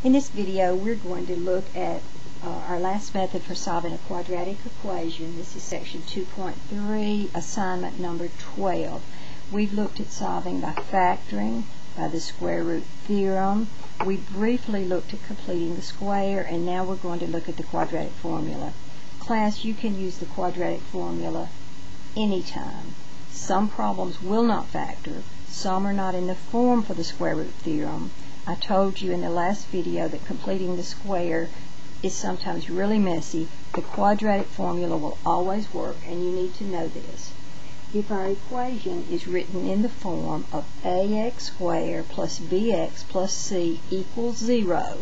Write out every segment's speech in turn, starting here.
In this video, we're going to look at our last method for solving a quadratic equation. This is section 2.3, assignment number 12. We've looked at solving by factoring, by the square root theorem. We briefly looked at completing the square, and now we're going to look at the quadratic formula. Class, you can use the quadratic formula anytime. Some problems will not factor. Some are not in the form for the square root theorem. I told you in the last video that completing the square is sometimes really messy. The quadratic formula will always work, and you need to know this. If our equation is written in the form of ax squared plus bx plus c equals 0,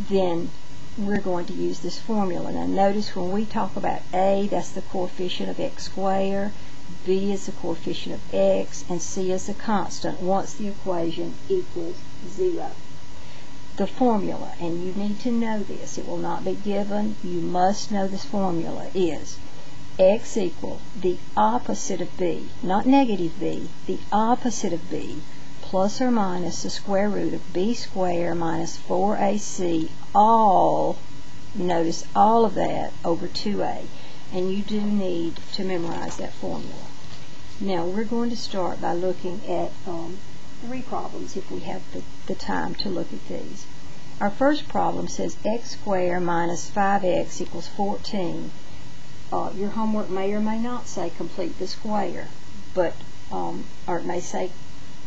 then we're going to use this formula. Now notice when we talk about a, that's the coefficient of x squared, b is the coefficient of x, and c is the constant once the equation equals 0. The formula, and you need to know this, it will not be given, you must know this formula, is x equal the opposite of b, not negative b, the opposite of b, plus or minus the square root of b squared minus 4ac, all, notice all of that, over 2a. And you do need to memorize that formula. Now we're going to start by looking at three problems if we have the time to look at these. Our first problem says x squared minus 5x equals 14. Your homework may or may not say complete the square, but or it may say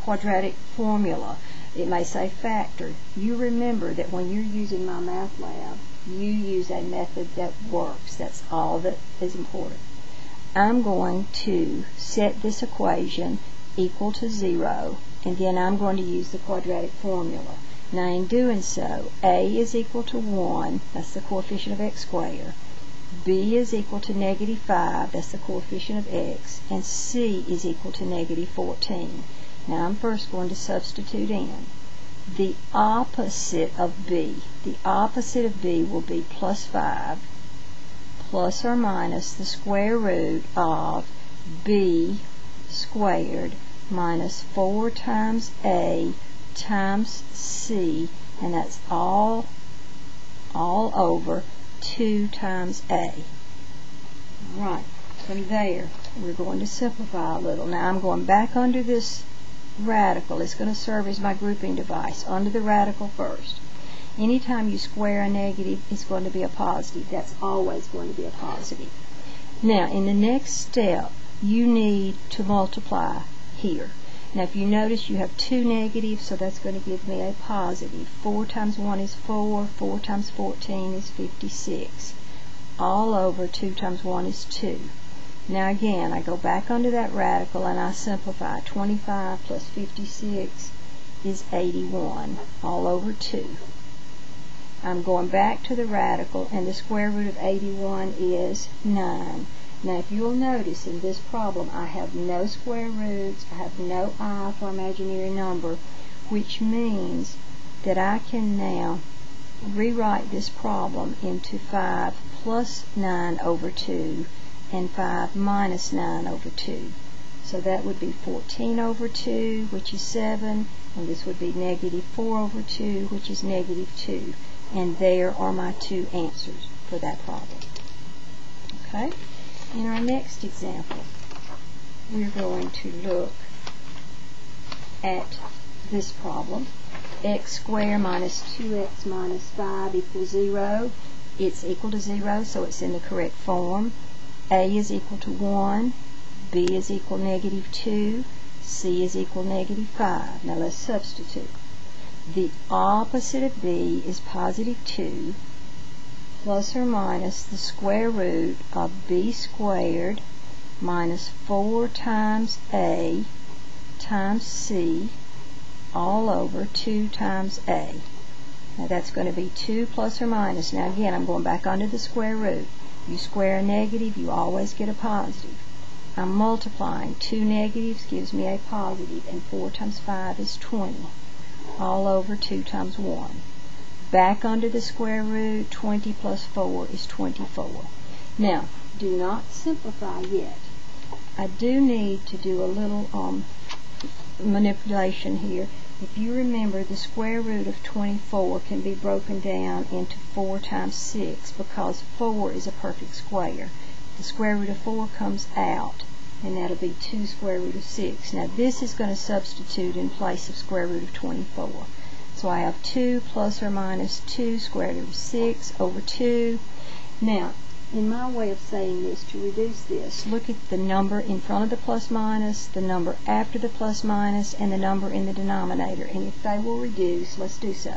quadratic formula. It may say factor. You remember that when you're using My Math Lab, you use a method that works. That's all that is important. I'm going to set this equation equal to 0, and then I'm going to use the quadratic formula. Now in doing so, a is equal to 1, that's the coefficient of x squared, b is equal to negative 5, that's the coefficient of x, and c is equal to negative 14. Now I'm first going to substitute in the opposite of b. The opposite of b will be plus 5 plus or minus the square root of b squared minus 4 times a times c, and that's all over 2 times a. Right, from there we're going to simplify a little. Now I'm going back under this radical. It's going to serve as my grouping device. Under the radical first. Anytime you square a negative, it's going to be a positive. That's always going to be a positive. Now, in the next step, you need to multiply here. Now, if you notice, you have two negatives, so that's going to give me a positive. 4 times 1 is 4. 4 times 14 is 56. All over 2 times 1 is 2. Now again, I go back under that radical and I simplify. 25 plus 56 is 81, all over 2. I'm going back to the radical, and the square root of 81 is 9. Now if you'll notice in this problem, I have no square roots, I have no I for imaginary number, which means that I can now rewrite this problem into 5 plus 9 over 2 and 5 minus 9 over 2. So that would be 14 over 2, which is 7, and this would be negative 4 over 2, which is negative 2. And there are my two answers for that problem. Okay? In our next example, we're going to look at this problem. X squared minus 2x minus 5 equals 0. It's equal to 0, so it's in the correct form. A is equal to 1, B is equal to negative 2, C is equal to negative 5. Now let's substitute. The opposite of B is positive 2, plus or minus the square root of B squared minus 4 times A times C, all over 2 times A. Now that's going to be 2 plus or minus. Now again, I'm going back under the square root. You square a negative, you always get a positive. I'm multiplying. 2 negatives gives me a positive, and 4 times 5 is 20. All over 2 times 1. Back under the square root, 20 plus 4 is 24. Now, do not simplify yet. I do need to do a little manipulation here. If you remember, the square root of 24 can be broken down into 4 times 6 because 4 is a perfect square. The square root of 4 comes out, and that'll be 2 square root of 6. Now this is going to substitute in place of square root of 24. So I have 2 plus or minus 2 square root of 6 over 2. Now, in my way of saying this, to reduce this, look at the number in front of the plus minus, the number after the plus minus, and the number in the denominator. And if they will reduce, let's do so.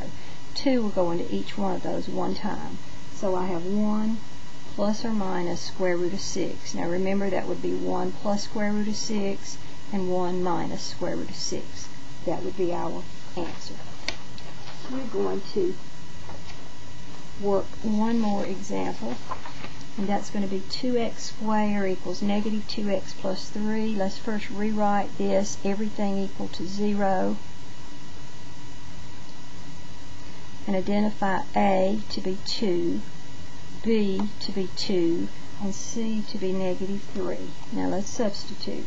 2 will go into each one of those one time. So I have 1 plus or minus square root of 6. Now remember, that would be 1 plus square root of 6 and 1 minus square root of 6. That would be our answer. We're going to work one more example, and that's going to be 2x squared equals negative 2x plus 3. Let's first rewrite this, everything equal to 0, and identify A to be 2, B to be 2, and C to be negative 3. Now let's substitute.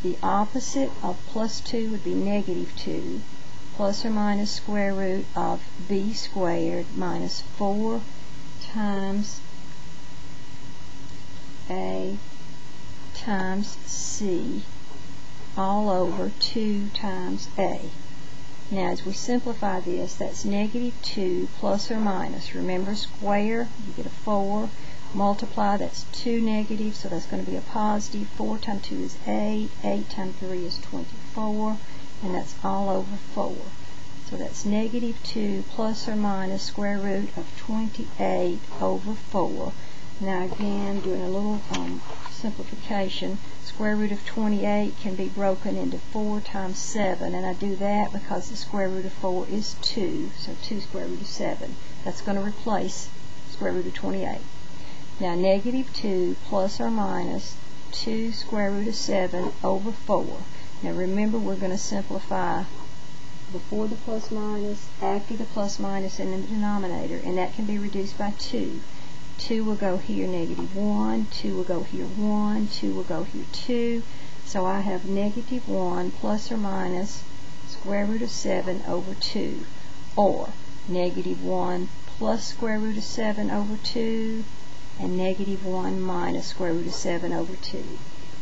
The opposite of plus 2 would be negative 2, plus or minus square root of B squared minus 4 times A times C all over 2 times A. Now as we simplify this, that's negative 2 plus or minus. Remember, square, you get a 4. Multiply, that's 2 negative, so that's going to be a positive. 4 times 2 is 8. 8 times 3 is 24. And that's all over 4. So that's negative 2 plus or minus square root of 28 over 4. Now again, doing a little simplification, square root of 28 can be broken into 4 times 7, and I do that because the square root of 4 is 2, so 2 square root of 7. That's going to replace square root of 28. Now negative 2 plus or minus 2 square root of 7 over 4. Now remember, we're going to simplify before the plus minus, after the plus minus, and in the denominator, and that can be reduced by 2. 2 will go here, negative 1, 2 will go here, 1, 2 will go here, 2. So I have negative 1 plus or minus square root of 7 over 2, or negative 1 plus square root of 7 over 2, and negative 1 minus square root of 7 over 2.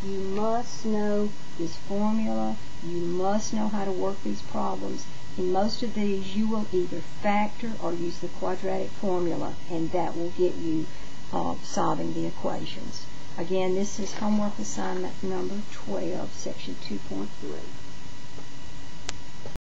You must know this formula. You must know how to work these problems. In most of these, you will either factor or use the quadratic formula, and that will get you solving the equations. Again, this is homework assignment number 12, section 2.3.